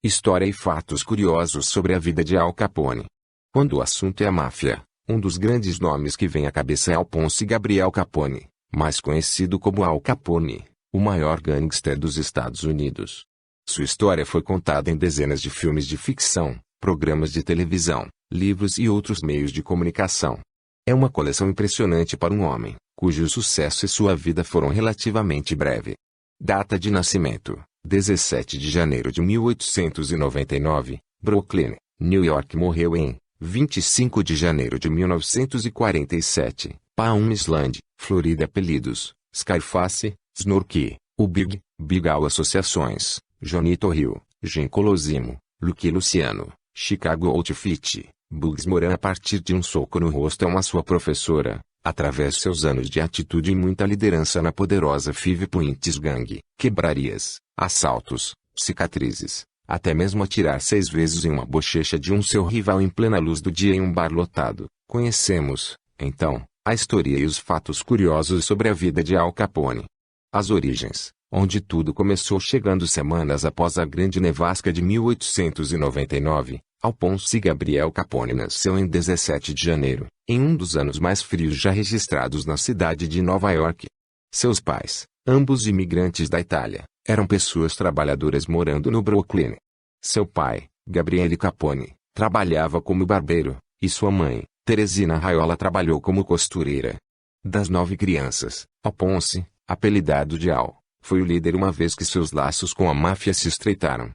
História e fatos curiosos sobre a vida de Al Capone. Quando o assunto é a máfia, um dos grandes nomes que vem à cabeça é Alphonse Gabriel Capone, mais conhecido como Al Capone, o maior gangster dos Estados Unidos. Sua história foi contada em dezenas de filmes de ficção, programas de televisão, livros e outros meios de comunicação. É uma coleção impressionante para um homem, cujo sucesso e sua vida foram relativamente breve. Data de nascimento: 17 de janeiro de 1899, Brooklyn, New York. Morreu em 25 de janeiro de 1947, Palm Island, Florida. Apelidos: Scarface, Snorky, o Big Al. Associações: Jonito Rio, Gen Colosimo, Lucky Luciano, Chicago Outfit, Bugs Moran. A partir de um soco no rosto é uma sua professora, através de seus anos de atitude e muita liderança na poderosa Five Points Gang, quebrarias, assaltos, cicatrizes, até mesmo atirar 6 vezes em uma bochecha de seu rival em plena luz do dia em um bar lotado. Conhecemos, então, a história e os fatos curiosos sobre a vida de Al Capone. As origens, onde tudo começou chegando semanas após a Grande Nevasca de 1899, Alphonse Gabriel Capone nasceu em 17 de janeiro, em um dos anos mais frios já registrados na cidade de Nova York. Seus pais, ambos imigrantes da Itália, eram pessoas trabalhadoras morando no Brooklyn. Seu pai, Gabriele Capone, trabalhava como barbeiro, e sua mãe, Teresina Raiola, trabalhou como costureira. Das 9 crianças, Alphonse, apelidado de Al, foi o líder uma vez que seus laços com a máfia se estreitaram.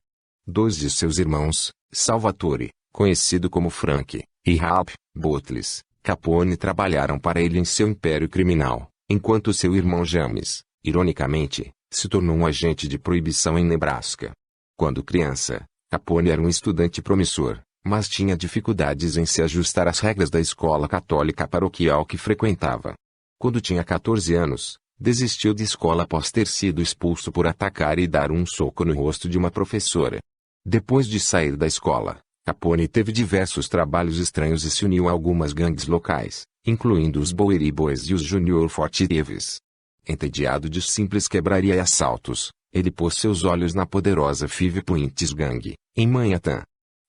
2 de seus irmãos, Salvatore, conhecido como Frank, e Ralph Butles Capone, trabalharam para ele em seu império criminal, enquanto seu irmão James, ironicamente, se tornou um agente de proibição em Nebraska. Quando criança, Capone era um estudante promissor, mas tinha dificuldades em se ajustar às regras da escola católica paroquial que frequentava. Quando tinha 14 anos, desistiu de escola após ter sido expulso por atacar e dar um soco no rosto de uma professora. Depois de sair da escola, Capone teve diversos trabalhos estranhos e se uniu a algumas gangues locais, incluindo os Bowery Boys e os Junior Forte Thieves. Entediado de simples quebraria e assaltos, ele pôs seus olhos na poderosa Five Points Gang, em Manhattan.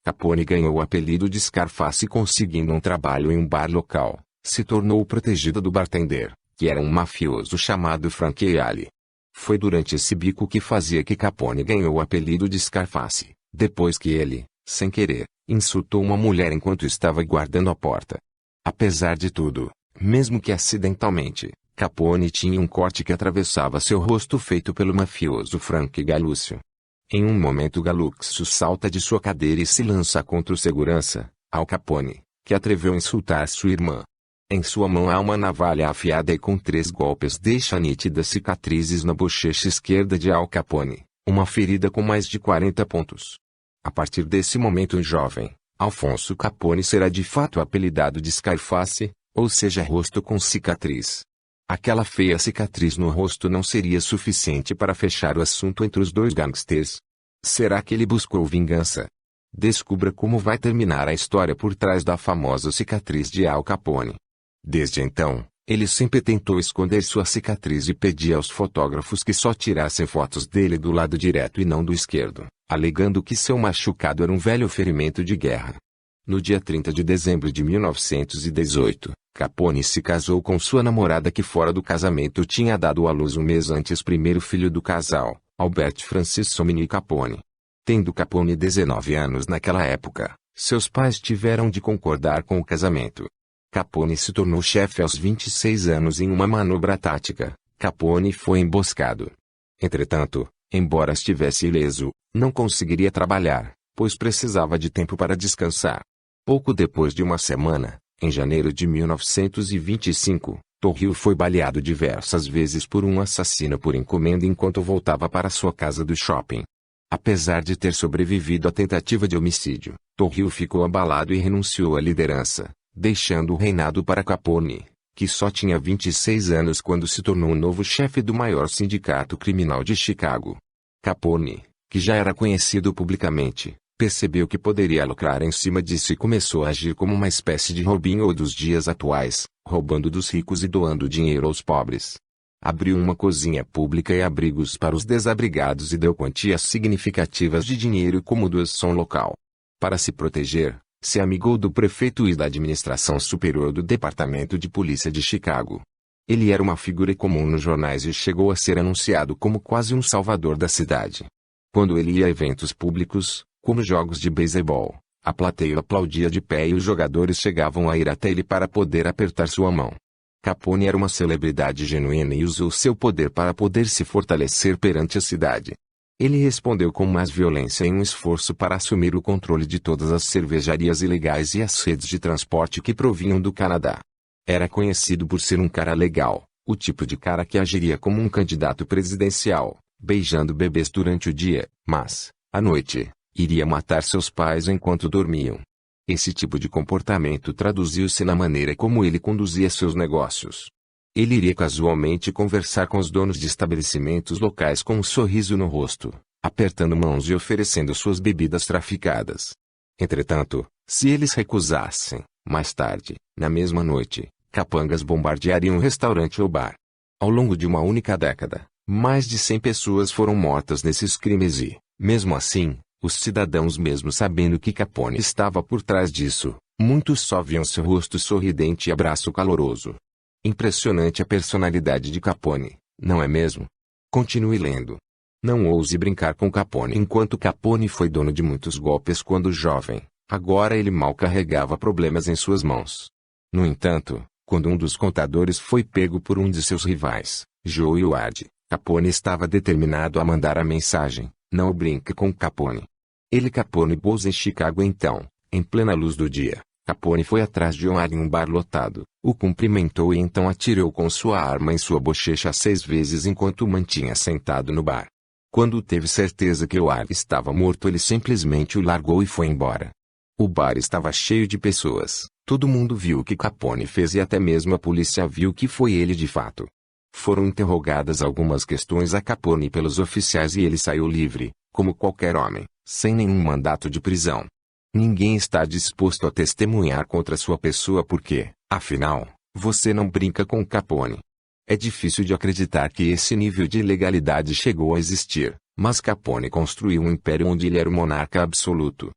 Capone ganhou o apelido de Scarface conseguindo um trabalho em um bar local. Se tornou o protegido do bartender, que era um mafioso chamado Frank Reale. Foi durante esse bico que fazia que Capone ganhou o apelido de Scarface, depois que ele, sem querer, insultou uma mulher enquanto estava guardando a porta. Apesar de tudo, mesmo que acidentalmente, Capone tinha um corte que atravessava seu rosto feito pelo mafioso Frank Galuccio. Em um momento Galuccio salta de sua cadeira e se lança contra o segurança, Al Capone, que atreveu a insultar sua irmã. Em sua mão há uma navalha afiada e com 3 golpes deixa nítidas cicatrizes na bochecha esquerda de Al Capone, uma ferida com mais de 40 pontos. A partir desse momento o jovem, Alfonso Capone será de fato apelidado de Scarface, ou seja, rosto com cicatriz. Aquela feia cicatriz no rosto não seria suficiente para fechar o assunto entre os dois gangsters. Será que ele buscou vingança? Descubra como vai terminar a história por trás da famosa cicatriz de Al Capone. Desde então, ele sempre tentou esconder sua cicatriz e pedia aos fotógrafos que só tirassem fotos dele do lado direito e não do esquerdo, alegando que seu machucado era um velho ferimento de guerra. No dia 30 de dezembro de 1918, Capone se casou com sua namorada que fora do casamento tinha dado à luz um mês antes primeiro filho do casal, Albert Francis Somini Capone. Tendo Capone 19 anos naquela época, seus pais tiveram de concordar com o casamento. Capone se tornou chefe aos 26 anos em uma manobra tática. Capone foi emboscado. Entretanto, embora estivesse ileso, não conseguiria trabalhar, pois precisava de tempo para descansar. Pouco depois de uma semana, em janeiro de 1925, Torrio foi baleado diversas vezes por um assassino por encomenda enquanto voltava para sua casa do shopping. Apesar de ter sobrevivido à tentativa de homicídio, Torrio ficou abalado e renunciou à liderança, deixando o reinado para Capone, que só tinha 26 anos quando se tornou o novo chefe do maior sindicato criminal de Chicago. Capone, que já era conhecido publicamente, percebeu que poderia lucrar em cima disso e começou a agir como uma espécie de Robin Hood dos dias atuais, roubando dos ricos e doando dinheiro aos pobres. abriu uma cozinha pública e abrigos para os desabrigados e deu quantias significativas de dinheiro como doação local. Para se proteger, se amigou do prefeito e da administração superior do Departamento de Polícia de Chicago. Ele era uma figura comum nos jornais e chegou a ser anunciado como quase um salvador da cidade. Quando ele ia a eventos públicos, como jogos de beisebol, a plateia aplaudia de pé e os jogadores chegavam a ir até ele para poder apertar sua mão. Capone era uma celebridade genuína e usou seu poder para poder se fortalecer perante a cidade. Ele respondeu com mais violência em um esforço para assumir o controle de todas as cervejarias ilegais e as redes de transporte que provinham do Canadá. Era conhecido por ser um cara legal, o tipo de cara que agiria como um candidato presidencial, beijando bebês durante o dia, mas, à noite, iria matar seus pais enquanto dormiam. Esse tipo de comportamento traduziu-se na maneira como ele conduzia seus negócios. Ele iria casualmente conversar com os donos de estabelecimentos locais com um sorriso no rosto, apertando mãos e oferecendo suas bebidas traficadas. Entretanto, se eles recusassem, mais tarde, na mesma noite, capangas bombardeariam o restaurante ou bar. Ao longo de uma única década, mais de 100 pessoas foram mortas nesses crimes e, mesmo assim, os cidadãos, mesmo sabendo que Capone estava por trás disso, muitos só viam seu rosto sorridente e abraço caloroso. Impressionante a personalidade de Capone, não é mesmo? Continue lendo. Não ouse brincar com Capone. Enquanto Capone foi dono de muitos golpes quando jovem, agora ele mal carregava problemas em suas mãos. No entanto, quando um dos contadores foi pego por um de seus rivais, Joe Ward, Capone estava determinado a mandar a mensagem: não brinque com Capone. Capone Bowles em Chicago. Então, em plena luz do dia, Capone foi atrás de Ward em um bar lotado, o cumprimentou e então atirou com sua arma em sua bochecha 6 vezes enquanto o mantinha sentado no bar. Quando teve certeza que Ward estava morto, ele simplesmente o largou e foi embora. O bar estava cheio de pessoas, todo mundo viu o que Capone fez e até mesmo a polícia viu que foi ele de fato. Foram interrogadas algumas questões a Capone pelos oficiais e ele saiu livre, como qualquer homem, sem nenhum mandato de prisão. Ninguém está disposto a testemunhar contra sua pessoa porque, afinal, você não brinca com Capone. É difícil de acreditar que esse nível de ilegalidade chegou a existir, mas Capone construiu um império onde ele era o monarca absoluto.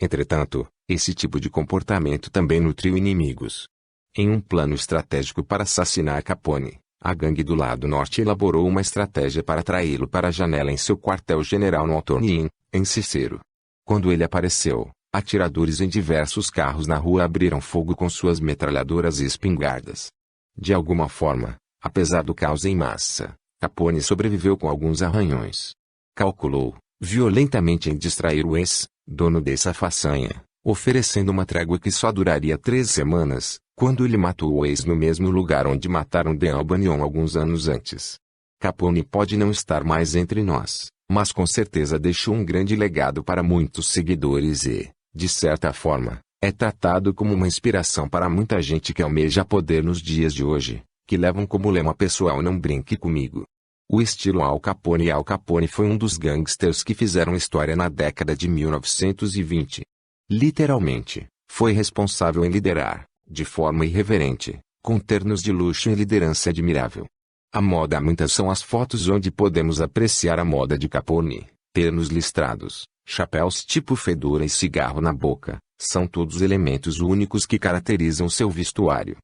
Entretanto, esse tipo de comportamento também nutriu inimigos. Em um plano estratégico para assassinar Capone, a gangue do lado norte elaborou uma estratégia para atraí-lo para a janela em seu quartel-general no Hawthorne Inn, em Cicero. Quando ele apareceu, atiradores em diversos carros na rua abriram fogo com suas metralhadoras e espingardas. De alguma forma, apesar do caos em massa, Capone sobreviveu com alguns arranhões. Calculou, violentamente, em distrair o ex-dono dessa façanha, oferecendo uma trégua que só duraria 3 semanas, quando ele matou o ex no mesmo lugar onde mataram Dean Albanion alguns anos antes. Capone pode não estar mais entre nós, mas com certeza deixou um grande legado para muitos seguidores e, de certa forma, é tratado como uma inspiração para muita gente que almeja poder nos dias de hoje, que levam como lema pessoal: não brinque comigo. O estilo Al Capone. E Al Capone foi um dos gangsters que fizeram história na década de 1920. Literalmente, foi responsável em liderar, de forma irreverente, com ternos de luxo e liderança admirável. A moda. Muitas são as fotos onde podemos apreciar a moda de Capone: ternos listrados, chapéus tipo fedora e cigarro na boca, são todos elementos únicos que caracterizam seu vestuário.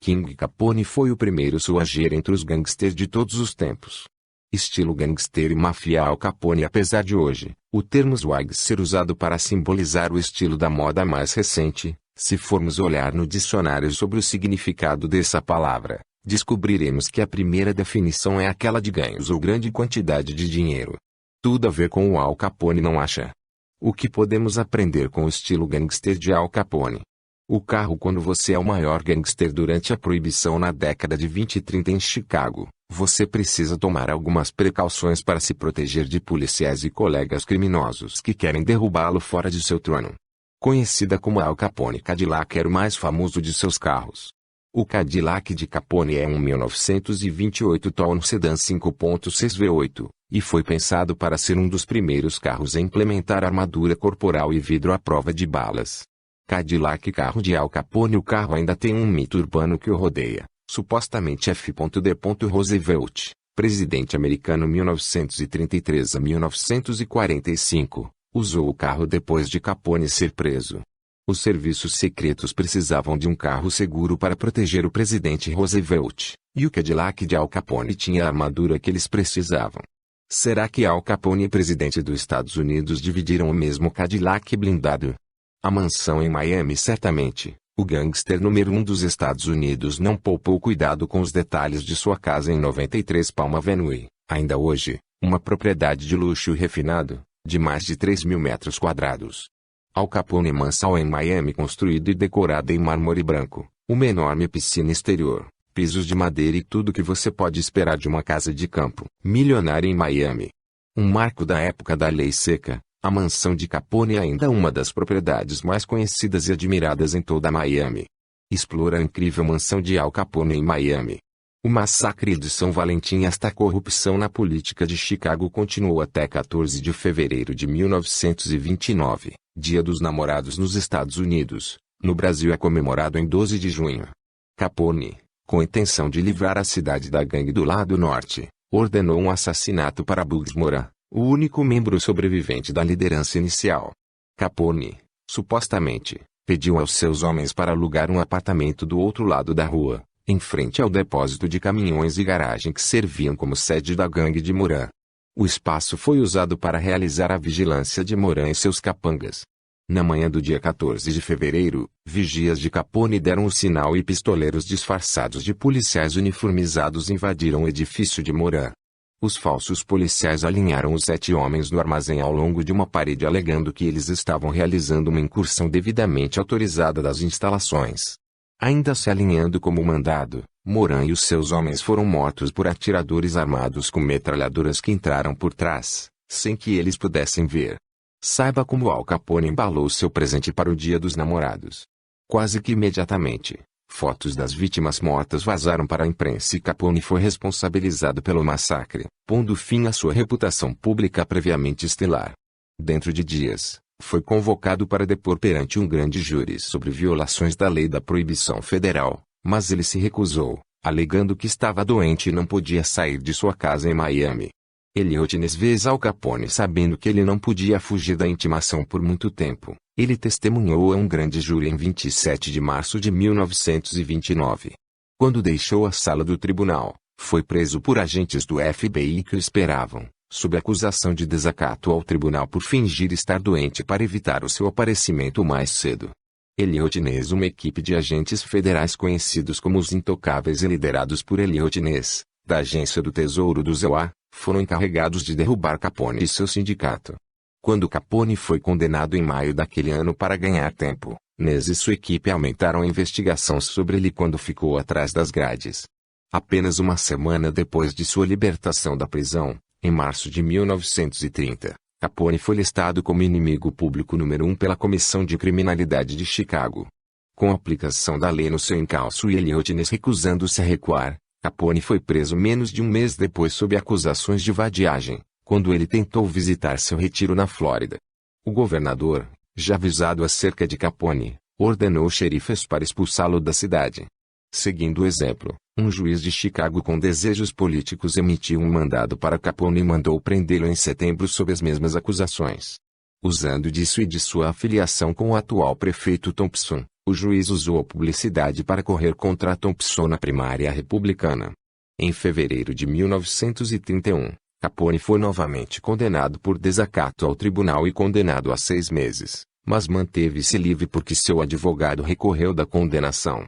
King Capone foi o primeiro suageiro entre os gangsters de todos os tempos. Estilo gangster e máfia. Al Capone. Apesar de hoje, o termo swag ser usado para simbolizar o estilo da moda mais recente, se formos olhar no dicionário sobre o significado dessa palavra, descobriremos que a primeira definição é aquela de ganhos ou grande quantidade de dinheiro. Tudo a ver com o Al Capone, não acha? O que podemos aprender com o estilo gangster de Al Capone? O carro. Quando você é o maior gangster durante a proibição na década de 20 e 30 em Chicago, você precisa tomar algumas precauções para se proteger de policiais e colegas criminosos que querem derrubá-lo fora de seu trono. Conhecida como Al Capone Cadillac, era o mais famoso de seus carros. O Cadillac de Capone é um 1928 Tall Sedan 5.6 V8, e foi pensado para ser um dos primeiros carros a implementar armadura corporal e vidro à prova de balas. Cadillac, carro de Al Capone. O carro ainda tem um mito urbano que o rodeia, supostamente F.D. Roosevelt, Presidente americano 1933 a 1945, usou o carro depois de Capone ser preso. Os serviços secretos precisavam de um carro seguro para proteger o presidente Roosevelt, e o Cadillac de Al Capone tinha a armadura que eles precisavam. Será que Al Capone e presidente dos Estados Unidos dividiram o mesmo Cadillac blindado? A mansão em Miami certamente. O gangster número 1 dos Estados Unidos não poupou cuidado com os detalhes de sua casa em 93 Palm Avenue, ainda hoje, uma propriedade de luxo refinado, de mais de 3.000 metros quadrados. Al Capone Mansão em Miami construída e decorada em mármore branco, uma enorme piscina exterior, pisos de madeira e tudo que você pode esperar de uma casa de campo milionária em Miami. Um marco da época da lei seca. A mansão de Capone é ainda uma das propriedades mais conhecidas e admiradas em toda Miami. Explora a incrível mansão de Al Capone em Miami. O massacre de São Valentim e esta corrupção na política de Chicago continuou até 14 de fevereiro de 1929, Dia dos Namorados nos Estados Unidos. No Brasil é comemorado em 12 de junho. Capone, com a intenção de livrar a cidade da gangue do lado norte, ordenou um assassinato para Bugs Moran, o único membro sobrevivente da liderança inicial. Capone, supostamente, pediu aos seus homens para alugar um apartamento do outro lado da rua, em frente ao depósito de caminhões e garagem que serviam como sede da gangue de Moran. O espaço foi usado para realizar a vigilância de Moran e seus capangas. Na manhã do dia 14 de fevereiro, vigias de Capone deram o sinal e pistoleiros disfarçados de policiais uniformizados invadiram o edifício de Moran. Os falsos policiais alinharam os 7 homens no armazém ao longo de uma parede alegando que eles estavam realizando uma incursão devidamente autorizada das instalações. Ainda se alinhando como mandado, Moran e os seus homens foram mortos por atiradores armados com metralhadoras que entraram por trás, sem que eles pudessem ver. Saiba como Al Capone embalou seu presente para o Dia dos Namorados. Quase que imediatamente, fotos das vítimas mortas vazaram para a imprensa e Capone foi responsabilizado pelo massacre, pondo fim à sua reputação pública previamente estelar. Dentro de dias, foi convocado para depor perante um grande júri sobre violações da lei da proibição federal, mas ele se recusou, alegando que estava doente e não podia sair de sua casa em Miami. Eliot Ness vê Al Capone sabendo que ele não podia fugir da intimação por muito tempo. Ele testemunhou a um grande júri em 27 de março de 1929. Quando deixou a sala do tribunal, foi preso por agentes do FBI que o esperavam, sob acusação de desacato ao tribunal por fingir estar doente para evitar o seu aparecimento mais cedo. Eliot Ness, uma equipe de agentes federais conhecidos como os Intocáveis e liderados por Eliot Ness, da Agência do Tesouro do ZEUA, foram encarregados de derrubar Capone e seu sindicato. Quando Capone foi condenado em maio daquele ano para ganhar tempo, Ness e sua equipe aumentaram a investigação sobre ele quando ficou atrás das grades. Apenas uma semana depois de sua libertação da prisão, em março de 1930, Capone foi listado como inimigo público número 1 pela Comissão de Criminalidade de Chicago. Com a aplicação da lei no seu encalço e Eliot Ness recusando-se a recuar, Capone foi preso menos de um mês depois sob acusações de vadiagem, quando ele tentou visitar seu retiro na Flórida. O governador, já avisado acerca de Capone, ordenou xerifes para expulsá-lo da cidade. Seguindo o exemplo, um juiz de Chicago com desejos políticos emitiu um mandado para Capone e mandou prendê-lo em setembro sob as mesmas acusações. Usando disso e de sua afiliação com o atual prefeito Thompson, o juiz usou a publicidade para correr contra Thompson na primária republicana. Em fevereiro de 1931, Capone foi novamente condenado por desacato ao tribunal e condenado a 6 meses, mas manteve-se livre porque seu advogado recorreu da condenação.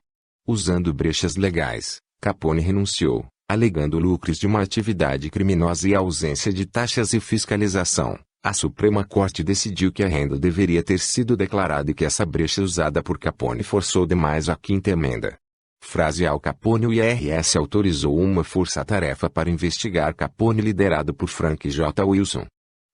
Usando brechas legais, Capone renunciou, alegando lucros de uma atividade criminosa e a ausência de taxas e fiscalização. A Suprema Corte decidiu que a renda deveria ter sido declarada e que essa brecha usada por Capone forçou demais a quinta emenda. Frase Al Capone. O IRS autorizou uma força-tarefa para investigar Capone liderado por Frank J. Wilson.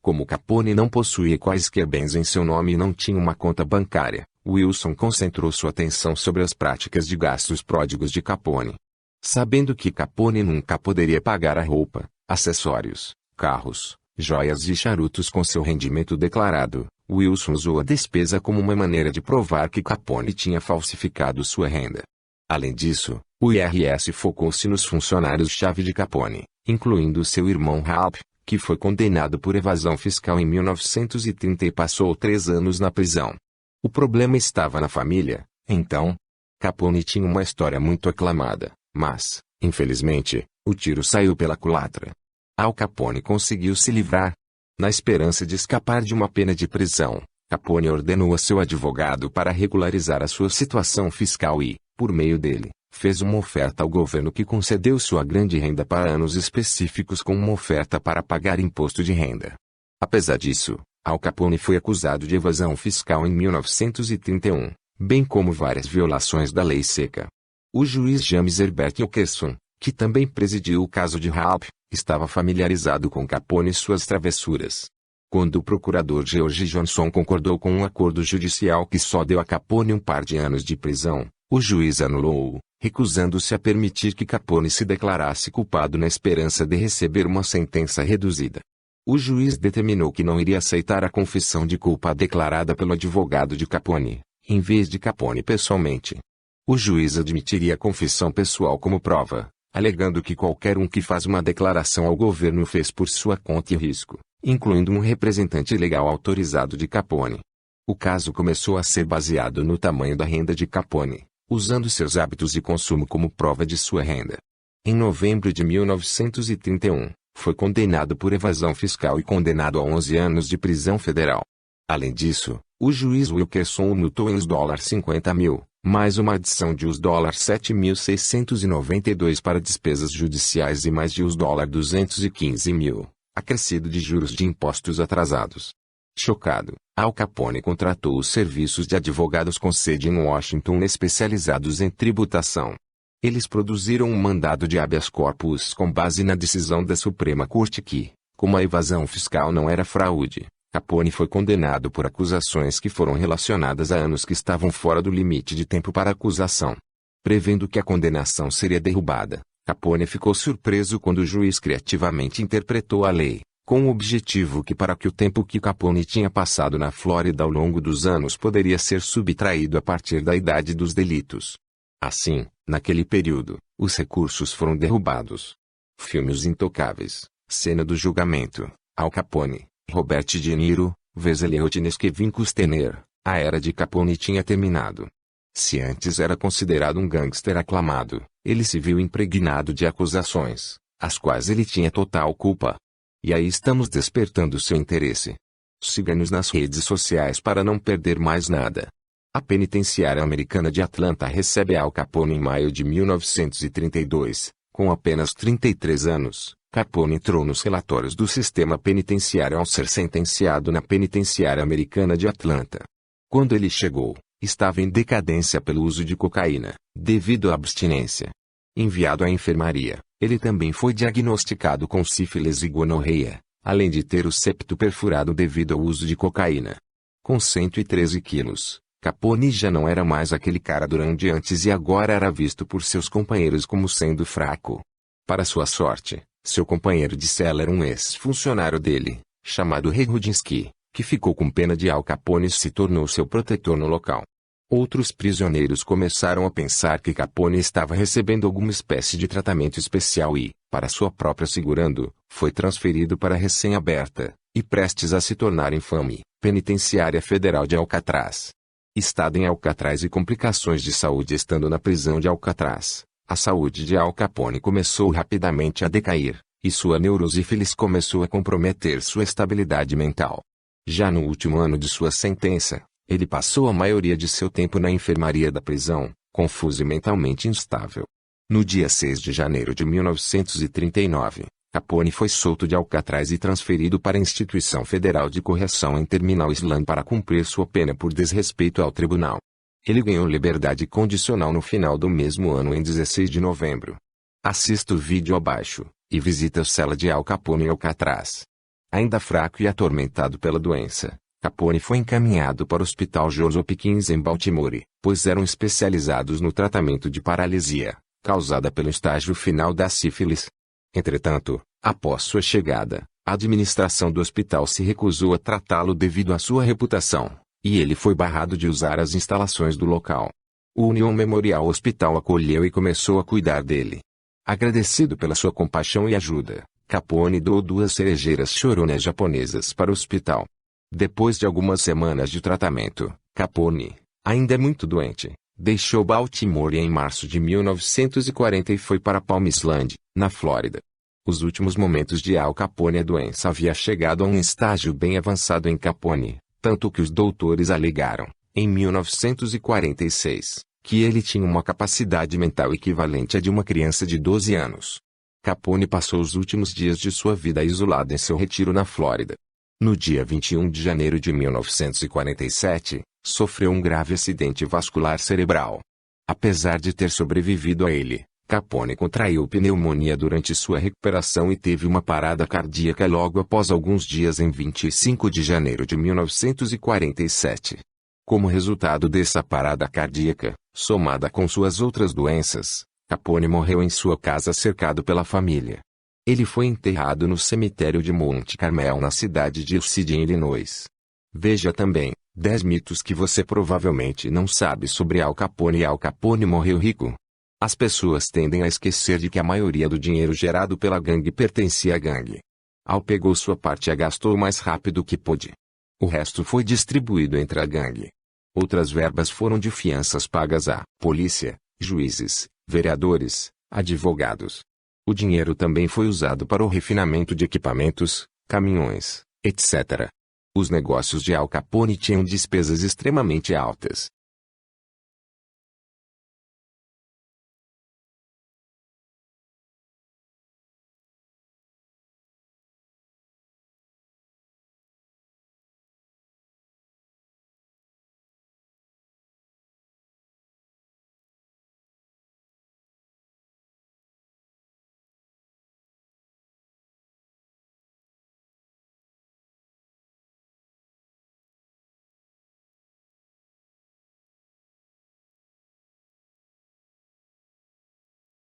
Como Capone não possuía quaisquer bens em seu nome e não tinha uma conta bancária, Wilson concentrou sua atenção sobre as práticas de gastos pródigos de Capone. Sabendo que Capone nunca poderia pagar a roupa, acessórios, carros, joias e charutos com seu rendimento declarado, Wilson usou a despesa como uma maneira de provar que Capone tinha falsificado sua renda. Além disso, O IRS focou-se nos funcionários-chave de Capone, incluindo seu irmão Ralph, que foi condenado por evasão fiscal em 1930 e passou 3 anos na prisão. O problema estava na família, então. Capone tinha uma história muito aclamada, mas, infelizmente, o tiro saiu pela culatra. Al Capone conseguiu se livrar. Na esperança de escapar de uma pena de prisão, Capone ordenou a seu advogado para regularizar a sua situação fiscal e, por meio dele, fez uma oferta ao governo que concedeu sua grande renda para anos específicos com uma oferta para pagar imposto de renda. Apesar disso, Al Capone foi acusado de evasão fiscal em 1931, bem como várias violações da lei seca. O juiz James Herbert Wilkerson, que também presidiu o caso de Ralph, estava familiarizado com Capone e suas travessuras. Quando o procurador George Johnson concordou com um acordo judicial que só deu a Capone um par de anos de prisão, o juiz anulou-o, recusando-se a permitir que Capone se declarasse culpado na esperança de receber uma sentença reduzida. O juiz determinou que não iria aceitar a confissão de culpa declarada pelo advogado de Capone, em vez de Capone pessoalmente. O juiz admitiria a confissão pessoal como prova, alegando que qualquer um que faz uma declaração ao governo fez por sua conta e risco, incluindo um representante legal autorizado de Capone. O caso começou a ser baseado no tamanho da renda de Capone, usando seus hábitos de consumo como prova de sua renda. Em novembro de 1931, foi condenado por evasão fiscal e condenado a 11 anos de prisão federal. Além disso, o juiz Wilkerson o multou em $50.000, mais uma adição de $7.692 para despesas judiciais e mais de $215.000, acrescido de juros de impostos atrasados. Chocado, Al Capone contratou os serviços de advogados com sede em Washington especializados em tributação. Eles produziram um mandado de habeas corpus com base na decisão da Suprema Corte que, como a evasão fiscal não era fraude, Capone foi condenado por acusações que foram relacionadas a anos que estavam fora do limite de tempo para acusação. Prevendo que a condenação seria derrubada, Capone ficou surpreso quando o juiz criativamente interpretou a lei, com o objetivo que para que o tempo que Capone tinha passado na Flórida ao longo dos anos poderia ser subtraído a partir da idade dos delitos. Assim, naquele período, os recursos foram derrubados. Filmes intocáveis, cena do julgamento, Al Capone, Robert De Niro, Wesley Snipes, Kevin Costner, a era de Capone tinha terminado. Se antes era considerado um gangster aclamado, ele se viu impregnado de acusações, as quais ele tinha total culpa. E aí estamos despertando seu interesse. Siga-nos nas redes sociais para não perder mais nada. A penitenciária americana de Atlanta recebe Al Capone em maio de 1932. Com apenas 33 anos, Capone entrou nos relatórios do sistema penitenciário ao ser sentenciado na penitenciária americana de Atlanta. Quando ele chegou, estava em decadência pelo uso de cocaína, devido à abstinência. Enviado à enfermaria, ele também foi diagnosticado com sífilis e gonorreia, além de ter o septo perfurado devido ao uso de cocaína. Com 113 quilos, Capone já não era mais aquele cara durão de antes e agora era visto por seus companheiros como sendo fraco. Para sua sorte, seu companheiro de cela era um ex-funcionário dele, chamado Ray Rudinsky, que ficou com pena de Al Capone e se tornou seu protetor no local. Outros prisioneiros começaram a pensar que Capone estava recebendo alguma espécie de tratamento especial e, para sua própria segurando, foi transferido para a recém-aberta, e prestes a se tornar infame, Penitenciária Federal de Alcatraz. Estado em Alcatraz e complicações de saúde. Estando na prisão de Alcatraz, a saúde de Al Capone começou rapidamente a decair, e sua neurosífilis começou a comprometer sua estabilidade mental. Já no último ano de sua sentença, ele passou a maioria de seu tempo na enfermaria da prisão, confuso e mentalmente instável. No dia 6 de janeiro de 1939, Capone foi solto de Alcatraz e transferido para a Instituição Federal de Correção em Terminal Island para cumprir sua pena por desrespeito ao tribunal. Ele ganhou liberdade condicional no final do mesmo ano em 16 de novembro. Assista o vídeo abaixo, e visite a cela de Al Capone em Alcatraz. Ainda fraco e atormentado pela doença, Capone foi encaminhado para o Hospital Johns Hopkins em Baltimore, pois eram especializados no tratamento de paralisia, causada pelo estágio final da sífilis. Entretanto, após sua chegada, a administração do hospital se recusou a tratá-lo devido à sua reputação, e ele foi barrado de usar as instalações do local. O Union Memorial Hospital acolheu e começou a cuidar dele. Agradecido pela sua compaixão e ajuda, Capone doou 2 cerejeiras choronas japonesas para o hospital. Depois de algumas semanas de tratamento, Capone, ainda muito doente, deixou Baltimore em março de 1940 e foi para Palm Island, na Flórida. Os últimos momentos de Al Capone, a doença havia chegado a um estágio bem avançado em Capone, tanto que os doutores alegaram, em 1946, que ele tinha uma capacidade mental equivalente à de uma criança de 12 anos. Capone passou os últimos dias de sua vida isolado em seu retiro na Flórida. No dia 21 de janeiro de 1947, sofreu um grave acidente vascular cerebral. Apesar de ter sobrevivido a ele, Capone contraiu pneumonia durante sua recuperação e teve uma parada cardíaca logo após alguns dias em 25 de janeiro de 1947. Como resultado dessa parada cardíaca, somada com suas outras doenças, Capone morreu em sua casa cercado pela família. Ele foi enterrado no cemitério de Monte Carmel na cidade de Uside, em Illinois. Veja também, 10 mitos que você provavelmente não sabe sobre Al Capone. Al Capone morreu rico. As pessoas tendem a esquecer de que a maioria do dinheiro gerado pela gangue pertencia à gangue. Al pegou sua parte e a gastou o mais rápido que pôde. O resto foi distribuído entre a gangue. Outras verbas foram de fianças pagas à polícia, juízes, vereadores, advogados. O dinheiro também foi usado para o refinamento de equipamentos, caminhões, etc. Os negócios de Al Capone tinham despesas extremamente altas.